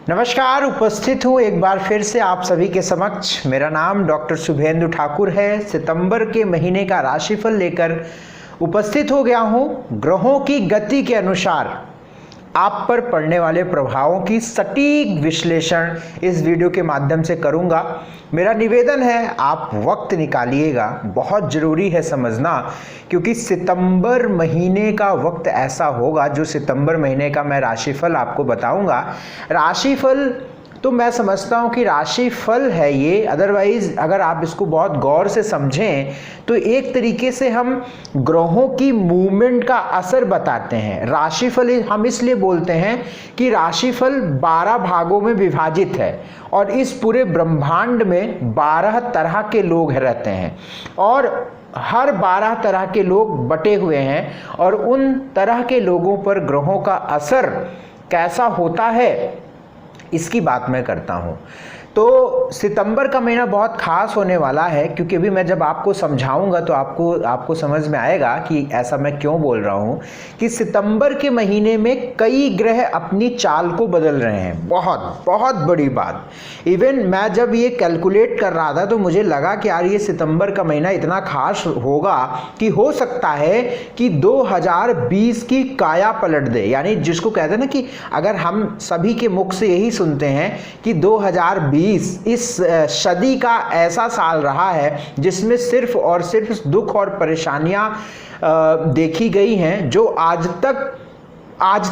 नमस्कार, उपस्थित हूँ एक बार फिर से आप सभी के समक्ष। मेरा नाम डॉक्टर शुभेंदु ठाकुर है। सितंबर के महीने का राशिफल लेकर उपस्थित हो गया हूँ। ग्रहों की गति के अनुसार आप पर पड़ने वाले प्रभावों की सटीक विश्लेषण इस वीडियो के माध्यम से करूंगा। मेरा निवेदन है आप वक्त निकालिएगा, बहुत ज़रूरी है समझना, क्योंकि सितंबर महीने का वक्त ऐसा होगा जो सितंबर महीने का मैं राशिफल आपको बताऊंगा। राशिफल तो मैं समझता हूँ कि राशिफल है ये, अदरवाइज अगर आप इसको बहुत गौर से समझें तो एक तरीके से हम ग्रहों की मूवमेंट का असर बताते हैं। राशिफल हम इसलिए बोलते हैं कि राशिफल 12 भागों में विभाजित है और इस पूरे ब्रह्मांड में 12 तरह के लोग रहते हैं और हर 12 तरह के लोग बटे हुए हैं और उन तरह के लोगों पर ग्रहों का असर कैसा होता है इसकी बात मैं करता हूं। तो सितंबर का महीना बहुत खास होने वाला है, क्योंकि अभी मैं जब आपको समझाऊंगा तो आपको समझ में आएगा कि ऐसा मैं क्यों बोल रहा हूं कि सितंबर के महीने में कई ग्रह अपनी चाल को बदल रहे हैं। बहुत बहुत बड़ी बात। इवन मैं जब ये कैलकुलेट कर रहा था तो मुझे लगा कि यार ये सितंबर का महीना इतना खास होगा कि हो सकता है कि 2020 की काया पलट दे। यानी जिसको कहते हैं ना कि अगर हम सभी के मुख से यही सुनते हैं कि 2020 इस सदी का ऐसा साल रहा है जिसमें सिर्फ और सिर्फ दुख और परेशानियां देखी गई हैं, जो आज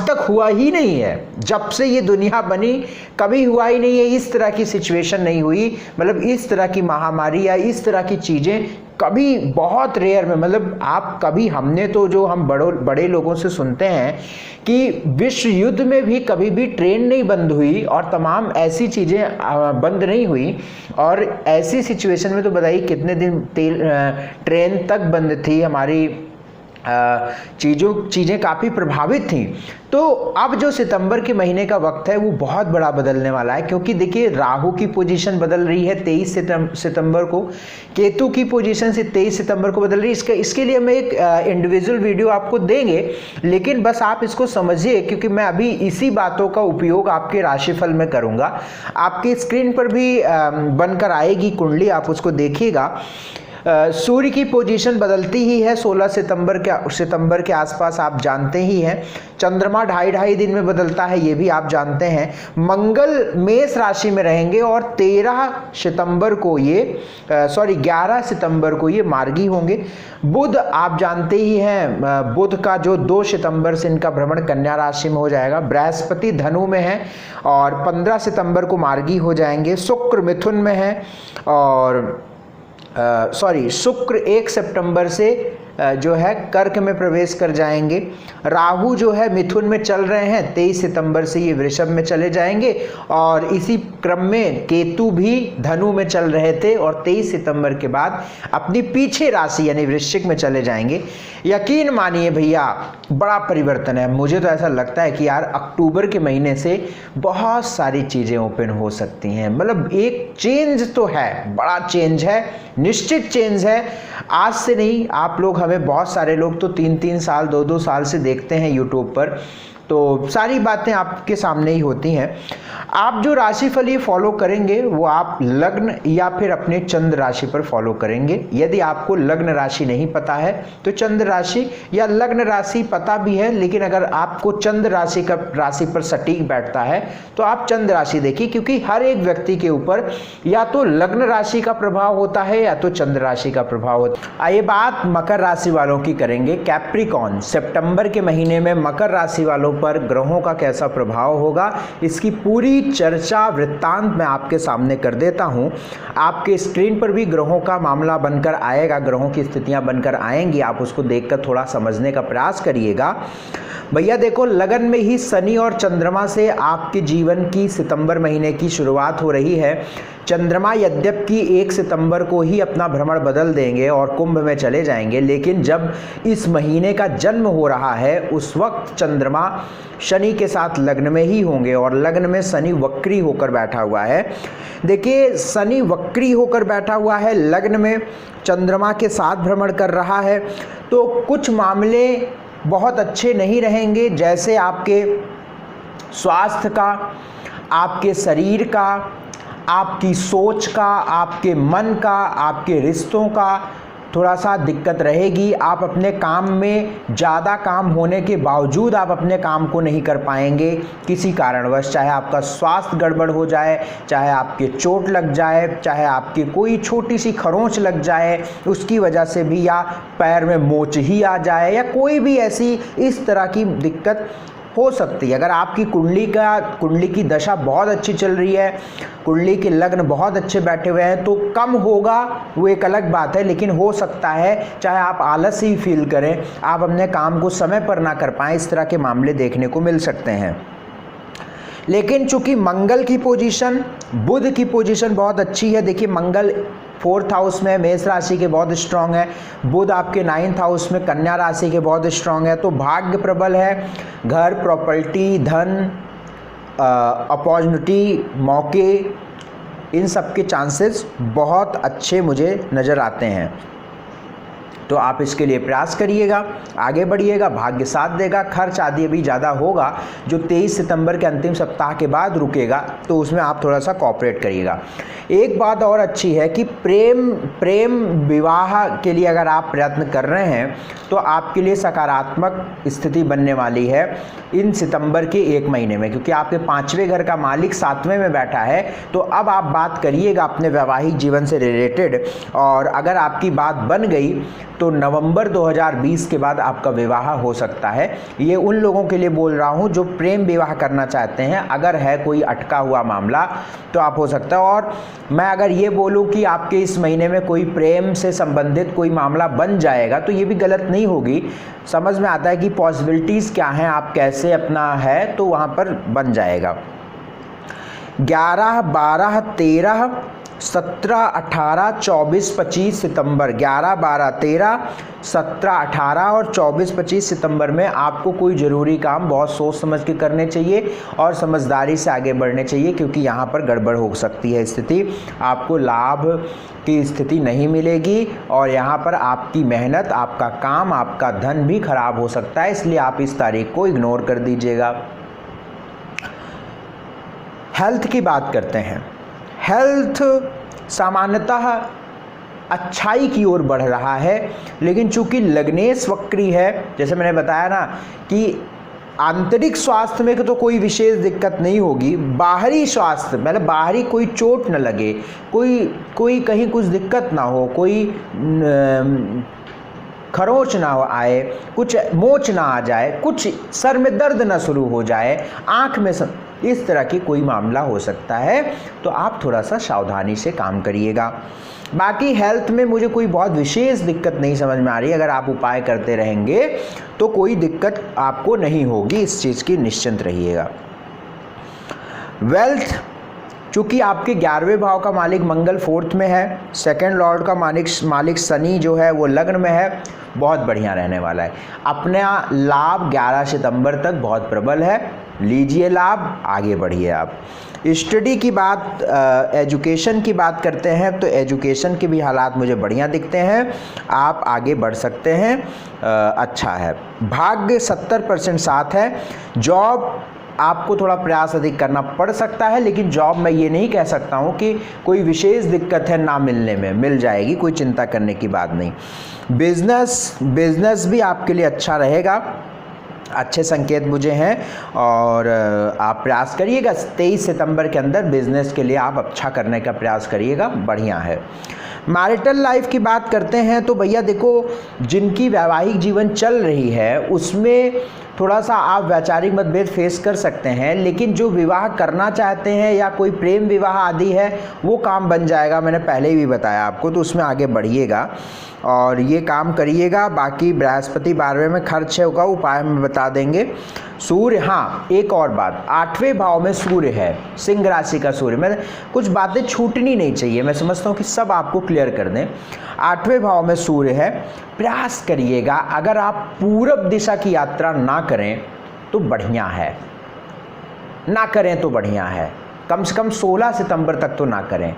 तक हुआ ही नहीं है। जब से ये दुनिया बनी कभी हुआ ही नहीं है, इस तरह की सिचुएशन नहीं हुई। मतलब इस तरह की महामारी या इस तरह की चीजें कभी बहुत रेयर में, मतलब आप कभी, हमने तो जो हम बड़े लोगों से सुनते हैं कि विश्व युद्ध में भी कभी भी ट्रेन नहीं बंद हुई और तमाम ऐसी चीज़ें बंद नहीं हुई। और ऐसी सिचुएशन में तो बताइए कितने दिन ट्रेन तक बंद थी, हमारी चीज़ें काफ़ी प्रभावित थी। तो अब जो सितंबर के महीने का वक्त है वो बहुत बड़ा बदलने वाला है, क्योंकि देखिए राहु की पोजीशन बदल रही है 23 सितंबर को, केतु की पोजीशन से 23 सितंबर को बदल रही है। इसके लिए हम एक इंडिविजुअल वीडियो आपको देंगे, लेकिन बस आप इसको समझिए, क्योंकि मैं अभी इसी बातों का उपयोग आपके राशिफल में करूँगा। आपकी स्क्रीन पर भी बनकर आएगी कुंडली, आप उसको देखिएगा। सूर्य की पोजीशन बदलती ही है 16 सितंबर के आसपास, आप जानते ही हैं। चंद्रमा ढाई दिन में बदलता है, ये भी आप जानते हैं। मंगल मेष राशि में रहेंगे और 11 सितंबर को ये मार्गी होंगे। बुध आप जानते ही हैं, बुध का जो 2 सितंबर से इनका भ्रमण कन्या राशि में हो जाएगा। बृहस्पति धनु में है और 15 सितंबर को मार्गी हो जाएंगे। शुक्र मिथुन में है और शुक्र 1 सितंबर से जो है कर्क में प्रवेश कर जाएंगे। राहु जो है मिथुन में चल रहे हैं, 23 सितंबर से ये वृषभ में चले जाएंगे और इसी क्रम में केतु भी धनु में चल रहे थे और 23 सितंबर के बाद अपनी पीछे राशि यानी वृश्चिक में चले जाएंगे। यकीन मानिए भैया बड़ा परिवर्तन है। मुझे तो ऐसा लगता है कि यार अक्टूबर के महीने से बहुत सारी चीज़ें ओपन हो सकती हैं। मतलब एक चेंज तो है, बड़ा चेंज है, निश्चित चेंज है। आज से नहीं, आप लोग, हमें बहुत सारे लोग तो 3-3 साल 2-2 साल से देखते हैं यूट्यूब पर, तो सारी बातें आपके सामने ही होती हैं। आप जो राशिफल ये फॉलो करेंगे वो आप लग्न या फिर अपने चंद्र राशि पर फॉलो करेंगे। यदि आपको लग्न राशि नहीं पता है तो चंद्र राशि या लग्न राशि पता भी है, लेकिन अगर आपको चंद्र राशि पर सटीक बैठता है तो आप चंद्र राशि देखिए, क्योंकि हर एक व्यक्ति के ऊपर या तो लग्न राशि का प्रभाव होता है या तो चंद्र राशि का प्रभाव होता है। आइए बात मकर राशि वालों की करेंगे। कैप्रिकॉर्न, सितंबर के महीने में मकर राशि वालों पर ग्रहों का कैसा प्रभाव होगा, इसकी पूरी चर्चा वृत्तांत मैं आपके सामने कर देता हूं। आपके स्क्रीन पर भी ग्रहों का मामला बनकर आएगा, ग्रहों की स्थितियां बनकर आएंगी, आप उसको देखकर थोड़ा समझने का प्रयास करिएगा। भैया देखो, लगन में ही शनि और चंद्रमा से आपके जीवन की सितंबर महीने की शुरुआत हो रही है। चंद्रमा यद्यपि 1 सितंबर को ही अपना भ्रमण बदल देंगे और कुंभ में चले जाएंगे, लेकिन जब इस महीने का जन्म हो रहा है उस वक्त चंद्रमा शनि के साथ लग्न में ही होंगे और लग्न में शनि वक्री होकर बैठा हुआ है। देखिए, शनि वक्री होकर बैठा हुआ है, लग्न में चंद्रमा के साथ भ्रमण कर रहा है, तो कुछ मामले बहुत अच्छे नहीं रहेंगे। जैसे आपके स्वास्थ्य का, आपके शरीर का, आपकी सोच का, आपके मन का, आपके रिश्तों का थोड़ा सा दिक्कत रहेगी। आप अपने काम में ज़्यादा काम होने के बावजूद आप अपने काम को नहीं कर पाएंगे किसी कारणवश, चाहे आपका स्वास्थ्य गड़बड़ हो जाए, चाहे आपके चोट लग जाए, चाहे आपकी कोई छोटी सी खरोंच लग जाए उसकी वजह से भी, या पैर में मोच ही आ जाए, या कोई भी ऐसी इस तरह की दिक्कत हो सकती है। अगर आपकी कुंडली की दशा बहुत अच्छी चल रही है, कुंडली के लग्न बहुत अच्छे बैठे हुए हैं, तो कम होगा वो एक अलग बात है, लेकिन हो सकता है चाहे आप आलस ही फील करें, आप अपने काम को समय पर ना कर पाएँ, इस तरह के मामले देखने को मिल सकते हैं। लेकिन चूंकि मंगल की पोजीशन, बुध की पोजीशन बहुत अच्छी है। देखिए मंगल 4th हाउस में मेष राशि के बहुत स्ट्रांग है, बुध आपके 9th हाउस में कन्या राशि के बहुत स्ट्रांग है, तो भाग्य प्रबल है। घर, प्रॉपर्टी, धन, अपॉर्चुनिटी, मौके, इन सब के चांसेस बहुत अच्छे मुझे नज़र आते हैं। तो आप इसके लिए प्रयास करिएगा, आगे बढ़िएगा, भाग्य साथ देगा। खर्च आदि अभी ज़्यादा होगा जो 23 सितंबर के अंतिम सप्ताह के बाद रुकेगा, तो उसमें आप थोड़ा सा कॉपरेट करिएगा। एक बात और अच्छी है कि प्रेम विवाह के लिए अगर आप प्रयत्न कर रहे हैं तो आपके लिए सकारात्मक स्थिति बनने वाली है इन सितंबर के 1 महीने में, क्योंकि आपके 5वें घर का मालिक 7वें में बैठा है। तो अब आप बात करिएगा अपने वैवाहिक जीवन से रिलेटेड, और अगर आपकी बात बन गई तो नवंबर 2020 के बाद आपका विवाह हो सकता है। ये उन लोगों के लिए बोल रहा हूँ जो प्रेम विवाह करना चाहते हैं। अगर है कोई अटका हुआ मामला तो आप हो सकता है। और मैं अगर ये बोलूँ कि आपके इस महीने में कोई प्रेम से संबंधित कोई मामला बन जाएगा तो ये भी गलत नहीं होगी। समझ में आता है कि पॉसिबिलिटीज़ क्या हैं, आप कैसे अपना है तो वहाँ पर बन जाएगा। 11, 12, 13, 17, 18, 24, 25 सितंबर, 11, 12, 13, 17, 18 और 24, 25 सितंबर में आपको कोई ज़रूरी काम बहुत सोच समझ के करने चाहिए और समझदारी से आगे बढ़ने चाहिए, क्योंकि यहाँ पर गड़बड़ हो सकती है स्थिति। आपको लाभ की स्थिति नहीं मिलेगी और यहाँ पर आपकी मेहनत, आपका काम, आपका धन भी खराब हो सकता है, इसलिए आप इस तारीख को इग्नोर कर दीजिएगा। हेल्थ की बात करते हैं। हेल्थ सामान्यतः अच्छाई की ओर बढ़ रहा है, लेकिन चूंकि लग्नेश वक्री है, जैसे मैंने बताया ना कि आंतरिक स्वास्थ्य में तो कोई विशेष दिक्कत नहीं होगी, बाहरी स्वास्थ्य मतलब बाहरी कोई चोट न लगे, कोई कहीं कुछ दिक्कत ना हो, कोई खरोंच ना आए, कुछ मोच ना आ जाए, कुछ सर में दर्द ना शुरू हो जाए, आँख में इस तरह की कोई मामला हो सकता है, तो आप थोड़ा सा सावधानी से काम करिएगा। बाकी हेल्थ में मुझे कोई बहुत विशेष दिक्कत नहीं समझ में आ रही। अगर आप उपाय करते रहेंगे तो कोई दिक्कत आपको नहीं होगी, इस चीज़ की निश्चिंत रहिएगा। वेल्थ, चूँकि आपके 11वें भाव का मालिक मंगल 4th में है, सेकंड लॉर्ड का मालिक शनि जो है वो लग्न में है, बहुत बढ़िया रहने वाला है। अपना लाभ 11 सितंबर तक बहुत प्रबल है, लीजिए लाभ, आगे बढ़िए आप। स्टडी की बात, एजुकेशन की बात करते हैं तो एजुकेशन के भी हालात मुझे बढ़िया दिखते हैं, आप आगे बढ़ सकते हैं, अच्छा है। भाग्य 70% साथ है। जॉब आपको थोड़ा प्रयास अधिक करना पड़ सकता है, लेकिन जॉब मैं ये नहीं कह सकता हूँ कि कोई विशेष दिक्कत है ना मिलने में, मिल जाएगी, कोई चिंता करने की बात नहीं। बिजनेस भी आपके लिए अच्छा रहेगा, अच्छे संकेत मुझे हैं, और आप प्रयास करिएगा 23 सितंबर के अंदर बिजनेस के लिए आप अच्छा करने का प्रयास करिएगा, बढ़िया है। मैरिटल लाइफ की बात करते हैं तो भैया देखो, जिनकी वैवाहिक जीवन चल रही है उसमें थोड़ा सा आप वैचारिक मतभेद फेस कर सकते हैं, लेकिन जो विवाह करना चाहते हैं या कोई प्रेम विवाह आदि है वो काम बन जाएगा, मैंने पहले ही बताया आपको, तो उसमें आगे बढ़िएगा और ये काम करिएगा। बाकी बृहस्पति 12वें में खर्च होगा, उपाय में बता देंगे। सूर्य, हाँ एक और बात, 8वें भाव में सूर्य है, सिंह राशि का सूर्य, मैं कुछ बातें छूटनी नहीं चाहिए, मैं समझता हूँ कि सब आपको क्लियर कर दें। 8वें भाव में सूर्य है, प्रयास करिएगा अगर आप पूरब दिशा की यात्रा ना करें तो बढ़िया है, ना करें तो बढ़िया है, कम से कम 16 सितंबर तक तो ना करें।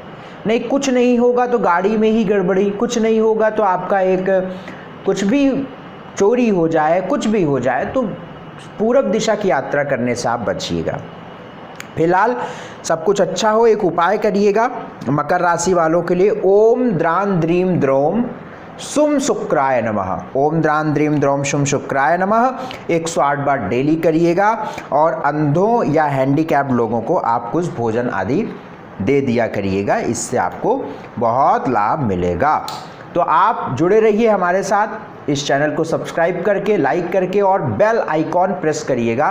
नहीं, कुछ नहीं होगा तो गाड़ी में ही गड़बड़ी, कुछ नहीं होगा तो आपका एक कुछ भी चोरी हो जाए, कुछ भी हो जाए, तो पूरब दिशा की यात्रा करने से आप बचिएगा। फिलहाल सब कुछ अच्छा हो, एक उपाय करिएगा मकर राशि वालों के लिए। ओम द्रान द्रीम द्रोम शुम शुक्राय नमः, ओम द्रान द्रीम द्रोम शुम शुक्राय नमः 108 बार डेली करिएगा। और अंधों या हैंडीकैप्ड लोगों को आप कुछ भोजन आदि दे दिया करिएगा, इससे आपको बहुत लाभ मिलेगा। तो आप जुड़े रहिए हमारे साथ, इस चैनल को सब्सक्राइब करके, लाइक करके और बेल आइकॉन प्रेस करिएगा,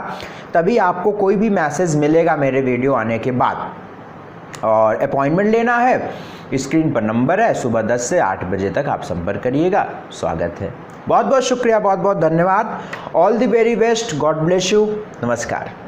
तभी आपको कोई भी मैसेज मिलेगा मेरे वीडियो आने के बाद। और अपॉइंटमेंट लेना है, स्क्रीन पर नंबर है, सुबह 10 से 8 बजे तक आप संपर्क करिएगा। स्वागत है। बहुत बहुत शुक्रिया, बहुत बहुत धन्यवाद। All the very best, God bless you, नमस्कार।